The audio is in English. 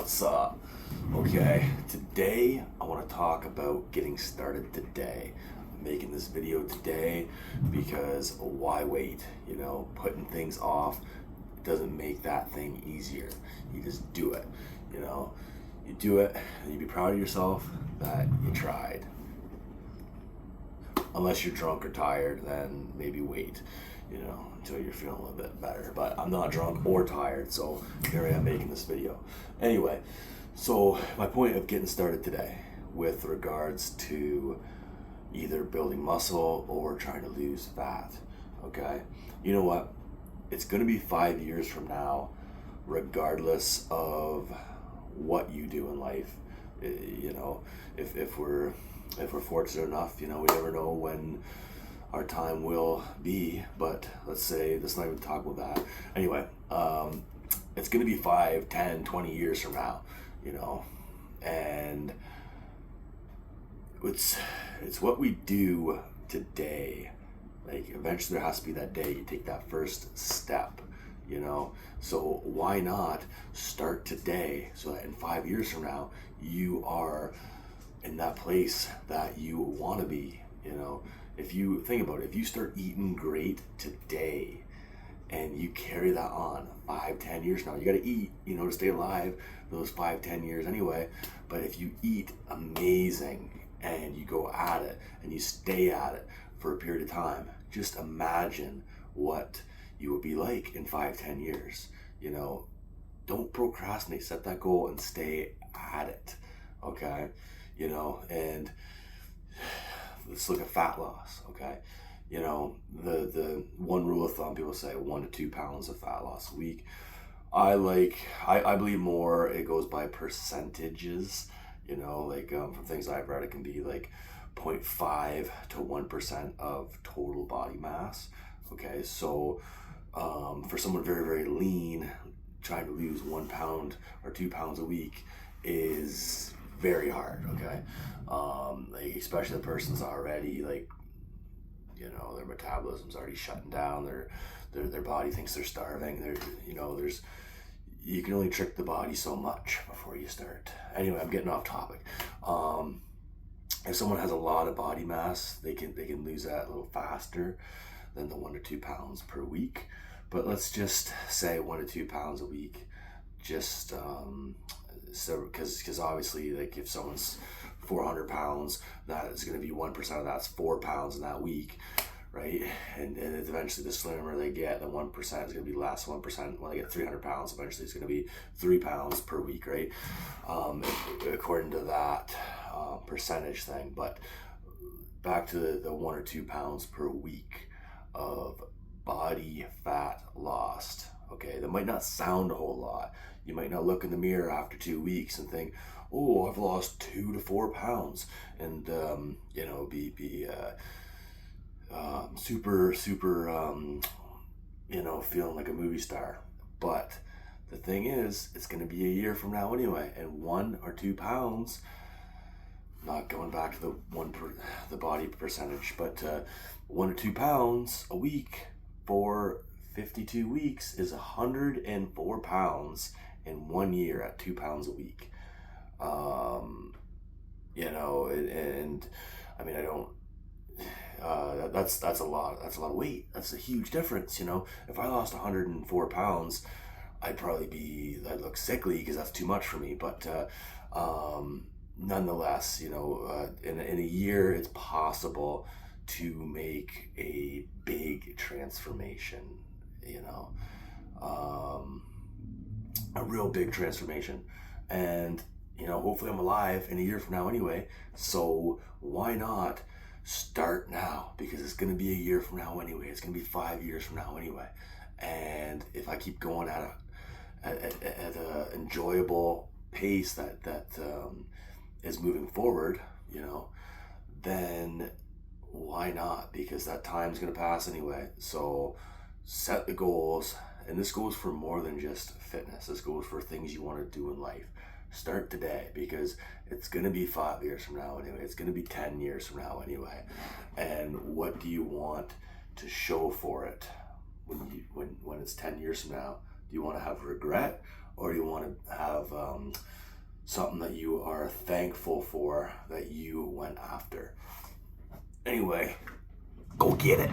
What's up? Okay, today I want to talk about getting started today. I'm making this video today because why wait? Putting things off doesn't make that thing easier. You just do it. You do it and you be proud of yourself that you tried. Unless you're drunk or tired, then maybe wait, until you're feeling a little bit better. But I'm not drunk or tired, so here I am making this video. Anyway, so my point of getting started today with regards to either building muscle or trying to lose fat, okay? You know what? It's gonna be 5 years from now, regardless of what you do in life. If we're fortunate enough, we never know when our time will be, but let's not even talk about that. Anyway, it's going to be 5, 10, 20 years from now, and it's what we do today. Like, eventually there has to be that day you take that first step, so why not start today so that in 5 years from now you are in that place that you want to be. If you think about it, if you start eating great today and you carry that on 5, 10 years from now, you got to eat, to stay alive for those 5, 10 years anyway. But if you eat amazing and you go at it and you stay at it for a period of time, just imagine what you would be like in 5, 10 years. Don't procrastinate, set that goal and stay at it. Okay. And let's look at fat loss, okay? The one rule of thumb, people say 1 to 2 pounds of fat loss a week. I believe more it goes by percentages, from things I've read, it can be like 0.5 to 1% of total body mass, okay? So for someone very, very lean, trying to lose 1 pound or 2 pounds a week is very hard, okay? Especially the person's already their metabolism's already shutting down, their body thinks they're starving, you can only trick the body so much before you start. Anyway, I'm getting off topic. If someone has a lot of body mass, they can lose that a little faster than the 1 to 2 pounds per week. But let's just say 1 to 2 pounds a week, just so because obviously, like, if someone's 400 pounds, that is going to be 1% of that's 4 pounds in that week, right? And eventually, the slimmer they get, the 1% is going to be less. 1% when they get 300 pounds, eventually it's going to be 3 pounds per week, right? According to that percentage thing. But back to the 1 or 2 pounds per week of body fat lost. Okay, that might not sound a whole lot. You might not look in the mirror after 2 weeks and think, "Oh, I've lost 2 to 4 pounds," and be super, feeling like a movie star. But the thing is, it's going to be a year from now anyway, and 1 or 2 pounds. Not going back to the body percentage, but 1 or 2 pounds a week for 52 weeks is 104 pounds in 1 year at 2 pounds a week. And I mean, I don't, that's a lot of weight. That's a huge difference. If I lost 104 pounds, I'd look sickly because that's too much for me. But, nonetheless, in a year, it's possible to make a big transformation, a real big transformation. And, hopefully I'm alive in a year from now anyway. So why not start now? Because it's going to be a year from now anyway. It's going to be 5 years from now anyway. And if I keep going at a enjoyable pace that is moving forward, then why not? Because that time's going to pass anyway. So set the goals, and this goes for more than just fitness. This goes for things you want to do in life. Start today, because it's going to be 5 years from now anyway. It's going to be 10 years from now anyway. And what do you want to show for it when it's 10 years from now? Do you want to have regret, or do you want to have something that you are thankful for that you went after? Anyway, go get it.